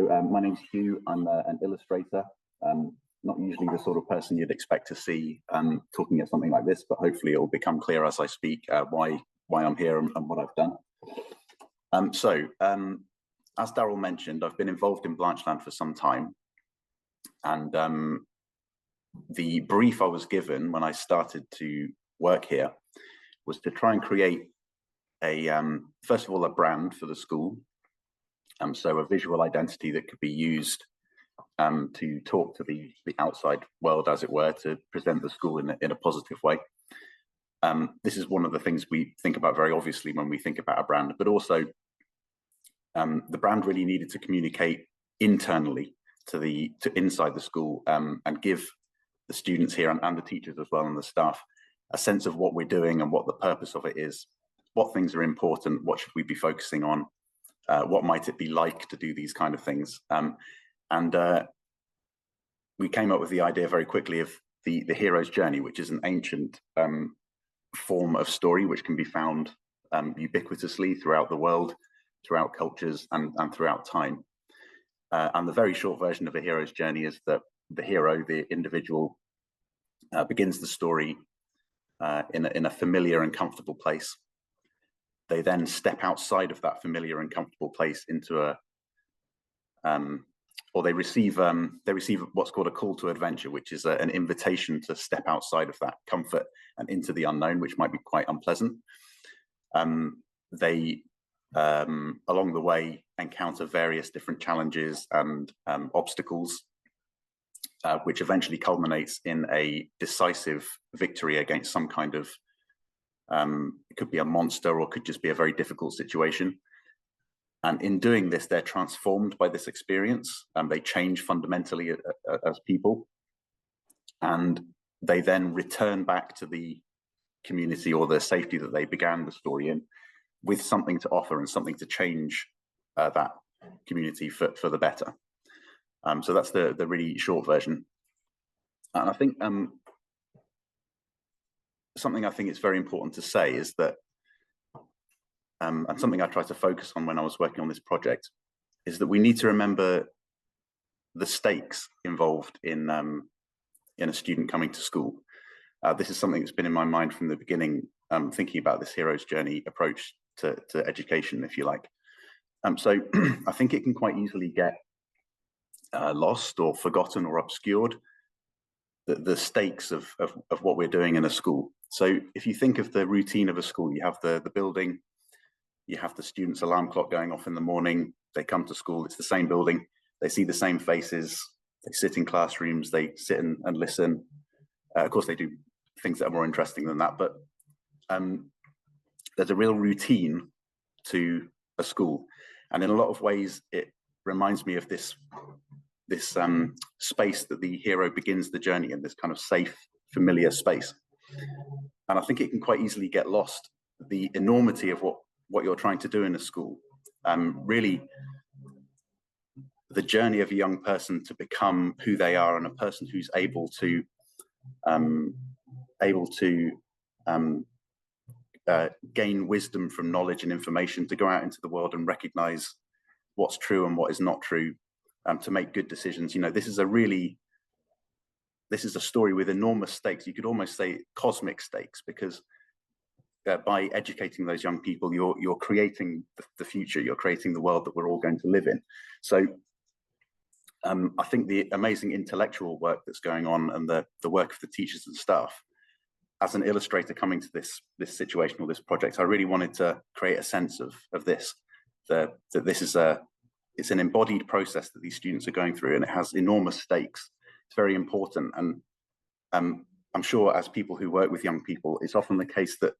My name's Hugh. I'm an illustrator. Not usually the sort of person you'd expect to see talking at something like this, but hopefully it will become clear as I speak why I'm here and what I've done. As Daryl mentioned, I've been involved in Blanchland for some time, and the brief I was given when I started to work here was to try and create a first of all a brand for the school, so a visual identity that could be used to talk to the outside world, as it were, to present the school in a positive way. This is one of the things we think about very obviously when we think about a brand, but also the brand really needed to communicate internally to inside the school and give the students here and the teachers as well and the staff a sense of what we're doing and what the purpose of it is, what things are important, what should we be focusing on, what might it be like to do these kind of things. We came up with the idea very quickly of the hero's journey, which is an ancient form of story which can be found ubiquitously throughout the world, throughout cultures and throughout time. And the very short version of a hero's journey is that the hero, the individual, begins the story in a familiar and comfortable place. They then step outside of that familiar and comfortable place into or they receive what's called a call to adventure, which is an invitation to step outside of that comfort and into the unknown, which might be quite unpleasant. They along the way encounter various different challenges and obstacles, which eventually culminates in a decisive victory against some kind of it could be a monster or could just be a very difficult situation. And in doing this, they're transformed by this experience, and they change fundamentally as people. And they then return back to the community or the safety that they began the story in, with something to offer and something to change that community for the better. So that's the really short version. And I think something I think it's very important to say is that, and something I tried to focus on when I was working on this project, is that we need to remember the stakes involved in a student coming to school. This is something that's been in my mind from the beginning, thinking about this hero's journey approach to education, if you like. So I think it can quite easily get lost or forgotten or obscured, the stakes of what we're doing in a school. So if you think of the routine of a school, you have the building, you have the students' alarm clock going off in the morning, they come to school, it's the same building, they see the same faces, they sit in classrooms, they sit and listen. Of course, they do things that are more interesting than that, but there's a real routine to a school. And in a lot of ways, it reminds me of this space that the hero begins the journey in, this kind of safe, familiar space. And I think it can quite easily get lost, the enormity of what you're trying to do in a school. Really, the journey of a young person to become who they are, and a person who's able to gain wisdom from knowledge and information, to go out into the world and recognize what's true and what is not true, to make good decisions. You know, this is a story with enormous stakes. You could almost say cosmic stakes, because by educating those young people, you're creating the future, you're creating the world that we're all going to live in. So I think the amazing intellectual work that's going on, and the work of the teachers and staff, as an illustrator coming to this situation or this project, I really wanted to create a sense of this, that this is it's an embodied process that these students are going through, and it has enormous stakes. It's very important. And I'm sure as people who work with young people, it's often the case that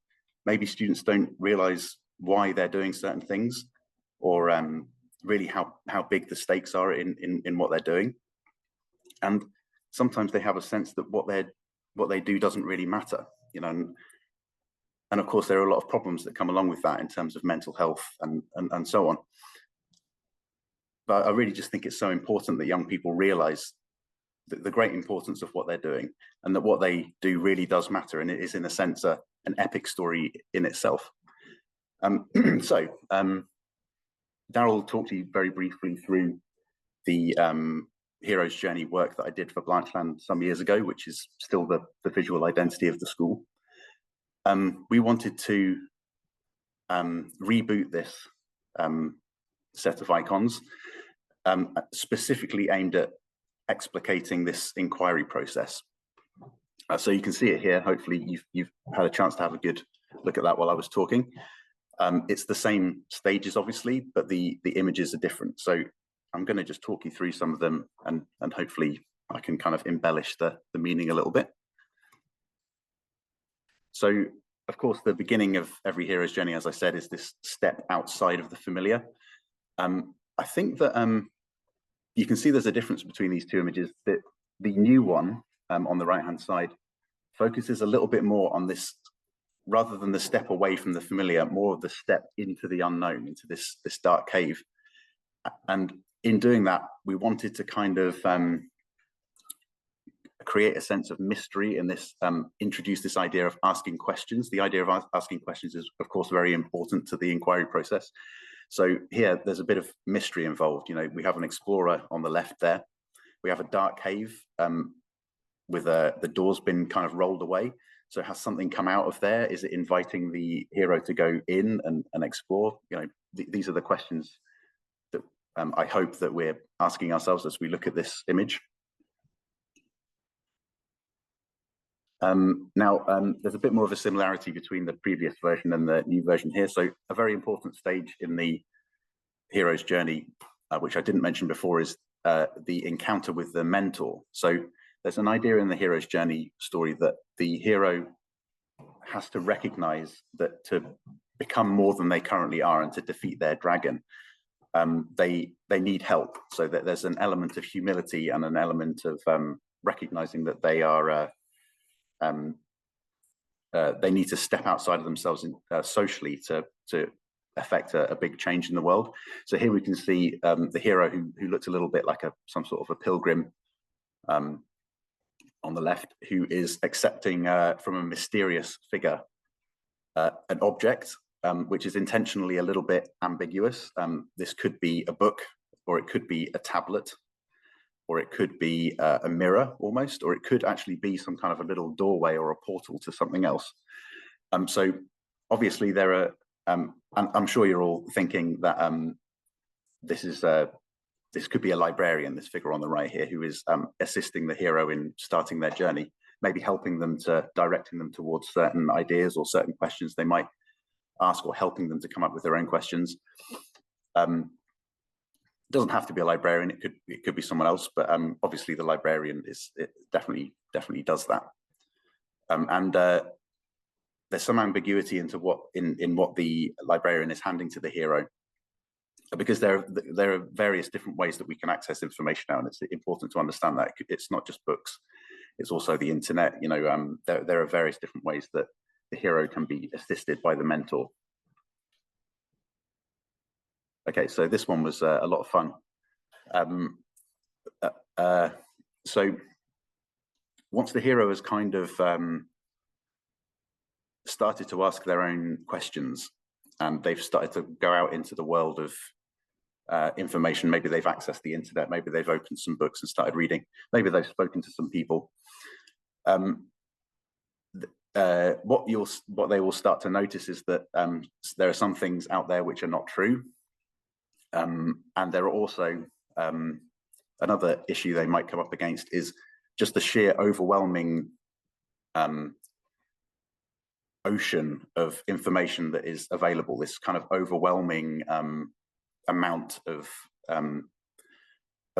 maybe students don't realize why they're doing certain things, or really how big the stakes are in what they're doing. And sometimes they have a sense that what they do doesn't really matter, you know. And of course, there are a lot of problems that come along with that in terms of mental health and so on. But I really just think it's so important that young people realize the great importance of what they're doing, and that what they do really does matter, and it is in a sense an epic story in itself. Daryl talked to you very briefly through the hero's journey work that I did for Blanchland some years ago, which is still the visual identity of the school. We wanted to reboot this set of icons, specifically aimed at explicating this inquiry process. So you can see it here. Hopefully you've had a chance to have a good look at that while I was talking. It's the same stages, obviously, but the images are different. So I'm going to just talk you through some of them, and hopefully I can kind of embellish the meaning a little bit. So, of course, the beginning of every hero's journey, as I said, is this step outside of the familiar. I think that you can see there's a difference between these two images. That the new one on the right-hand side focuses a little bit more on this, rather than the step away from the familiar, more of the step into the unknown, into this dark cave. And in doing that, we wanted to kind of create a sense of mystery in this, introduce this idea of asking questions. The idea of asking questions is, of course, very important to the inquiry process. So here, there's a bit of mystery involved. You know, we have an explorer on the left there. We have a dark cave with the door's been kind of rolled away. So has something come out of there? Is it inviting the hero to go in and explore? You know, these are the questions that I hope that we're asking ourselves as we look at this image. There's a bit more of a similarity between the previous version and the new version here. So a very important stage in the hero's journey, which I didn't mention before, is the encounter with the mentor. So there's an idea in the hero's journey story that the hero has to recognize that to become more than they currently are and to defeat their dragon, they need help. So that there's an element of humility and an element of recognizing that they are they need to step outside of themselves socially to affect a big change in the world. So here we can see the hero who looks a little bit like some sort of a pilgrim on the left, who is accepting from a mysterious figure an object which is intentionally a little bit ambiguous. This could be a book, or it could be a tablet, or it could be a mirror almost, or it could actually be some kind of a little doorway or a portal to something else. So obviously there are, I'm sure you're all thinking that this could be a librarian, this figure on the right here, who is assisting the hero in starting their journey, maybe helping them directing them towards certain ideas or certain questions they might ask, or helping them to come up with their own questions. Doesn't have to be a librarian, it could be someone else, but obviously the librarian definitely does that. There's some ambiguity into what the librarian is handing to the hero, because there are various different ways that we can access information now, and it's important to understand that it's not just books, it's also the internet. You know, there are various different ways that the hero can be assisted by the mentor. Okay, so this one was a lot of fun. So once the hero has kind of started to ask their own questions, and they've started to go out into the world of information, maybe they've accessed the internet, maybe they've opened some books and started reading, maybe they've spoken to some people, what they will start to notice is that there are some things out there which are not true. And there are also another issue they might come up against is just the sheer overwhelming ocean of information that is available, this kind of overwhelming amount of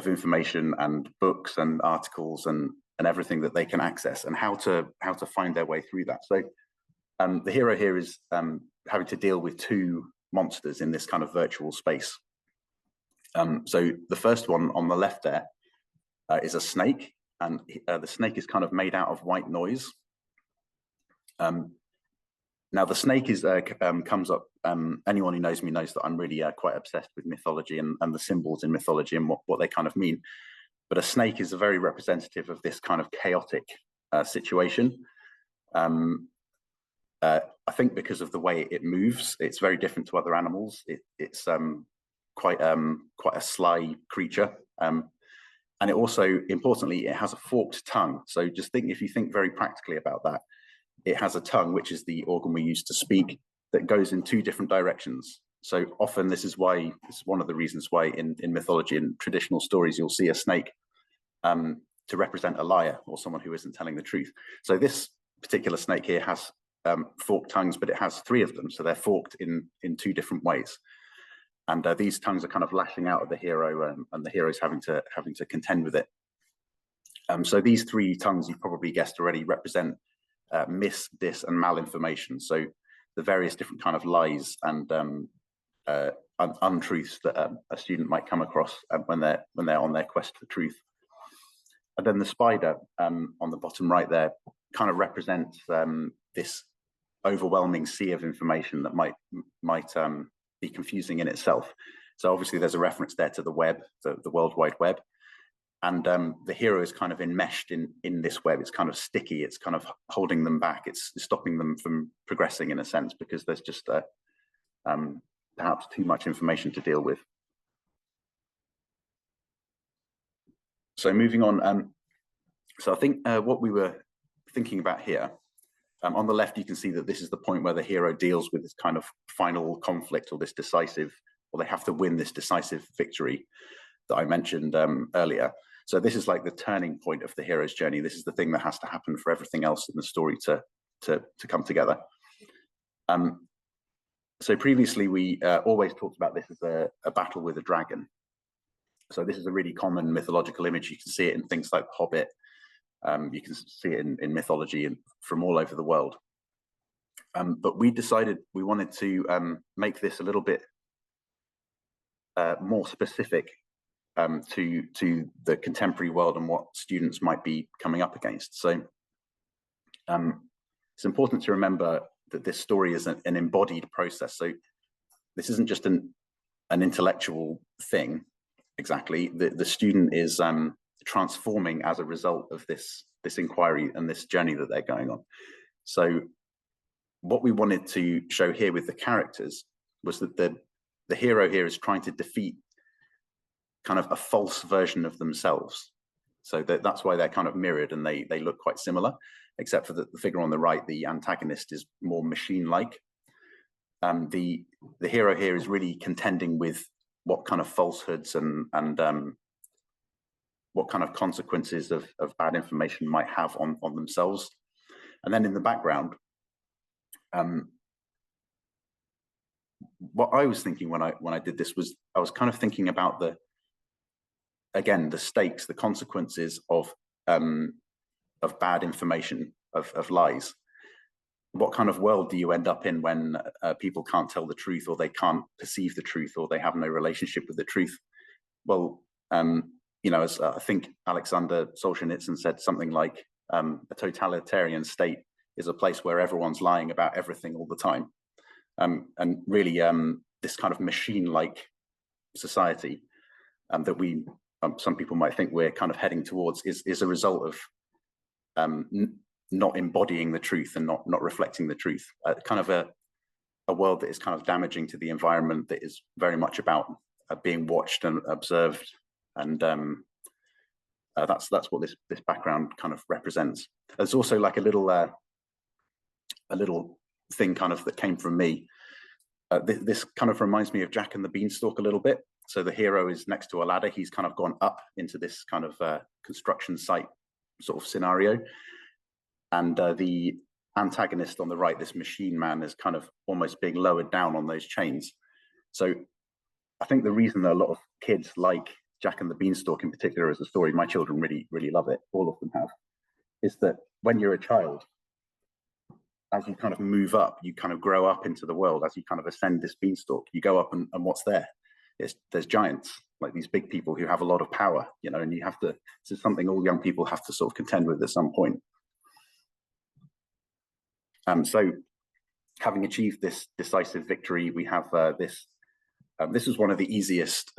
information and books and articles and everything that they can access, and how to find their way through that. So the hero here is having to deal with two monsters in this kind of virtual space. So the first one on the left there is a snake, and the snake is kind of made out of white noise. Now the snake is comes up. Anyone who knows me knows that I'm really quite obsessed with mythology and the symbols in mythology and what they kind of mean. But a snake is a very representative of this kind of chaotic situation. I think because of the way it moves, it's very different to other animals. It's quite a sly creature. And it also, importantly, it has a forked tongue. So just think, if you think very practically about that, it has a tongue, which is the organ we use to speak, that goes in two different directions. So often this is one of the reasons why in mythology and traditional stories, you'll see a snake to represent a liar or someone who isn't telling the truth. So this particular snake here has forked tongues, but it has three of them. So they're forked in two different ways. And these tongues are kind of lashing out at the hero, and the hero's having to contend with it. So these three tongues, you've probably guessed already, represent mis, dis, and malinformation. So the various different kind of lies and untruths that a student might come across when they're on their quest for truth. And then the spider on the bottom right there kind of represents this overwhelming sea of information that might be confusing in itself. So obviously there's a reference there to the web, the World Wide Web. And the hero is kind of enmeshed in this web. It's kind of sticky. It's kind of holding them back. It's stopping them from progressing in a sense, because there's just perhaps too much information to deal with. So moving on. So I think what we were thinking about here, on the left, you can see that this is the point where the hero deals with this kind of final conflict, or this decisive, or they have to win this decisive victory that I mentioned earlier. So this is like the turning point of the hero's journey. This is the thing that has to happen for everything else in the story to come together. So previously we always talked about this as a battle with a dragon. So this is a really common mythological image. You can see it in things like The Hobbit. You can see it in mythology and from all over the world. But we decided we wanted to make this a little bit more specific to the contemporary world and what students might be coming up against. So it's important to remember that this story is an embodied process. So this isn't just an intellectual thing exactly. The student is transforming as a result of this inquiry and this journey that they're going on. So what we wanted to show here with the characters was that the hero here is trying to defeat kind of a false version of themselves. So that's why they're kind of mirrored, and they look quite similar, except for the figure on the right, the antagonist, is more machine-like. The hero here is really contending with what kind of falsehoods and what kind of consequences of bad information might have on themselves. And then in the background, what I was thinking when I did this was, I was kind of thinking about the stakes, the consequences of bad information, of lies. What kind of world do you end up in when people can't tell the truth, or they can't perceive the truth, or they have no relationship with the truth? Well, you know, as I think Alexander Solzhenitsyn said something like, a totalitarian state is a place where everyone's lying about everything all the time. And really, this kind of machine-like society that we, some people might think we're kind of heading towards, is a result of not embodying the truth and not reflecting the truth. Kind of a world that is kind of damaging to the environment, that is very much about being watched and observed. And that's what this background kind of represents. There's also like a little thing kind of that came from me. This kind of reminds me of Jack and the Beanstalk a little bit. So the hero is next to a ladder. He's kind of gone up into this kind of construction site sort of scenario. And the antagonist on the right, this machine man, is kind of almost being lowered down on those chains. So I think the reason that a lot of kids like Jack and the Beanstalk in particular as a story, my children really, really love it, all of them have, is that when you're a child, as you kind of move up, you kind of grow up into the world. As you kind of ascend this beanstalk, you go up and what's there? There's giants, like these big people who have a lot of power, you know, and you have to, this is something all young people have to sort of contend with at some point. So having achieved this decisive victory, we have this is one of the easiest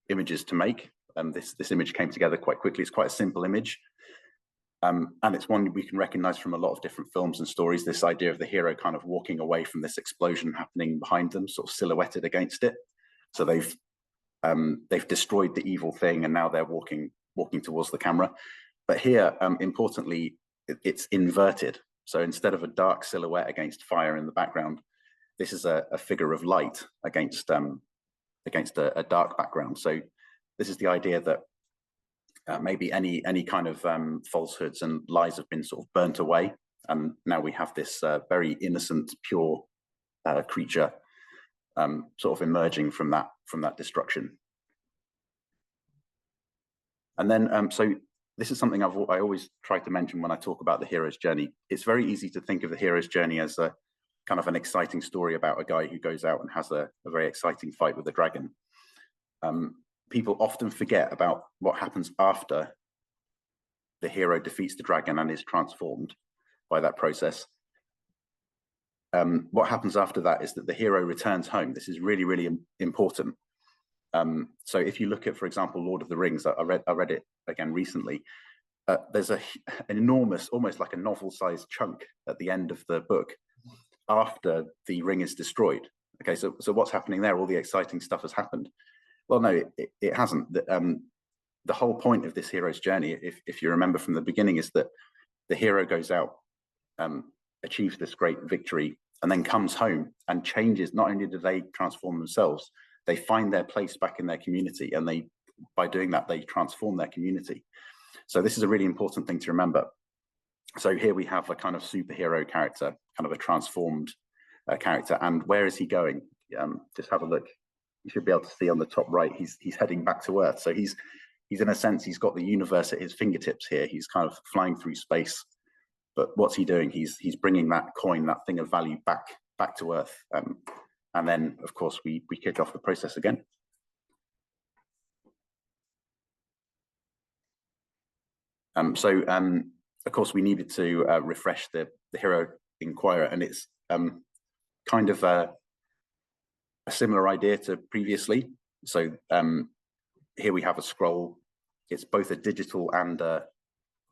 images to make. This image came together quite quickly. It's quite a simple image. And it's one we can recognize from a lot of different films and stories, this idea of the hero kind of walking away from this explosion happening behind them, sort of silhouetted against it. So they've they've destroyed the evil thing, and now they're walking towards the camera. But here, importantly, it's inverted. So instead of a dark silhouette against fire in the background, this is a figure of light against a dark background. So this is the idea that maybe any kind of falsehoods and lies have been sort of burnt away, and now we have this very innocent, pure creature sort of emerging from that destruction. And then, so this is something I always try to mention when I talk about the hero's journey. It's very easy to think of the hero's journey as a kind of an exciting story about a guy who goes out and has a very exciting fight with a dragon. People often forget about what happens after the hero defeats the dragon and is transformed by that process. What happens after that is that the hero returns home. This is really, really important. So if you look at, for example, Lord of the Rings, I read it again recently. There's an enormous, almost like a novel-sized chunk at the end of the book after the ring is destroyed. Okay, so what's happening there? All the exciting stuff has happened. Well, no, it hasn't. The whole point of this hero's journey, if you remember from the beginning, is that the hero goes out, achieves this great victory, and then comes home and changes. Not only do they transform themselves, they find their place back in their community, and by doing that, they transform their community. So this is a really important thing to remember. So here we have a kind of superhero character, kind of a transformed character. And where is he going? Just have a look. You should be able to see on the top right, he's heading back to Earth. So he's in a sense, he's got the universe at his fingertips here. He's kind of flying through space. But what's he doing? He's bringing that coin, that thing of value back to Earth. And then, of course, we kick off the process again. Of course, we needed to refresh the Hero Inquirer, and it's kind of a similar idea to previously. So here we have a scroll. It's both a digital and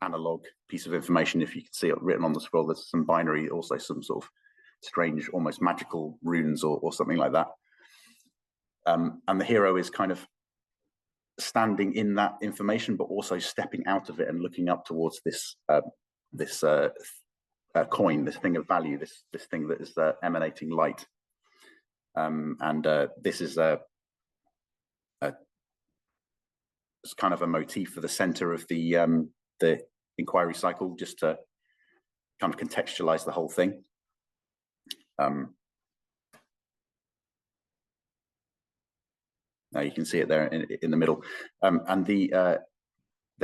analog piece of information. If you can see it written on the scroll, there's some binary, also some sort of strange, almost magical runes or something like that. And the hero is kind of standing in that information, but also stepping out of it and looking up towards this coin, this thing of value, this thing that is emanating light. This is it's kind of a motif for the center of the inquiry cycle, just to kind of contextualize the whole thing. Now you can see it there in the middle, and the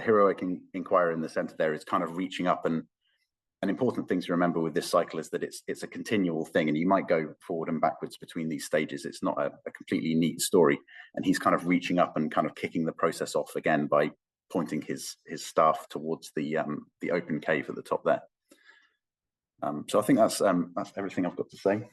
heroic inquirer in the center there is kind of reaching up. And an important thing to remember with this cycle is that it's a continual thing, and you might go forward and backwards between these stages. It's not a completely neat story, and he's kind of reaching up and kind of kicking the process off again by pointing his staff towards the open cave at the top there. So I think that's everything I've got to say.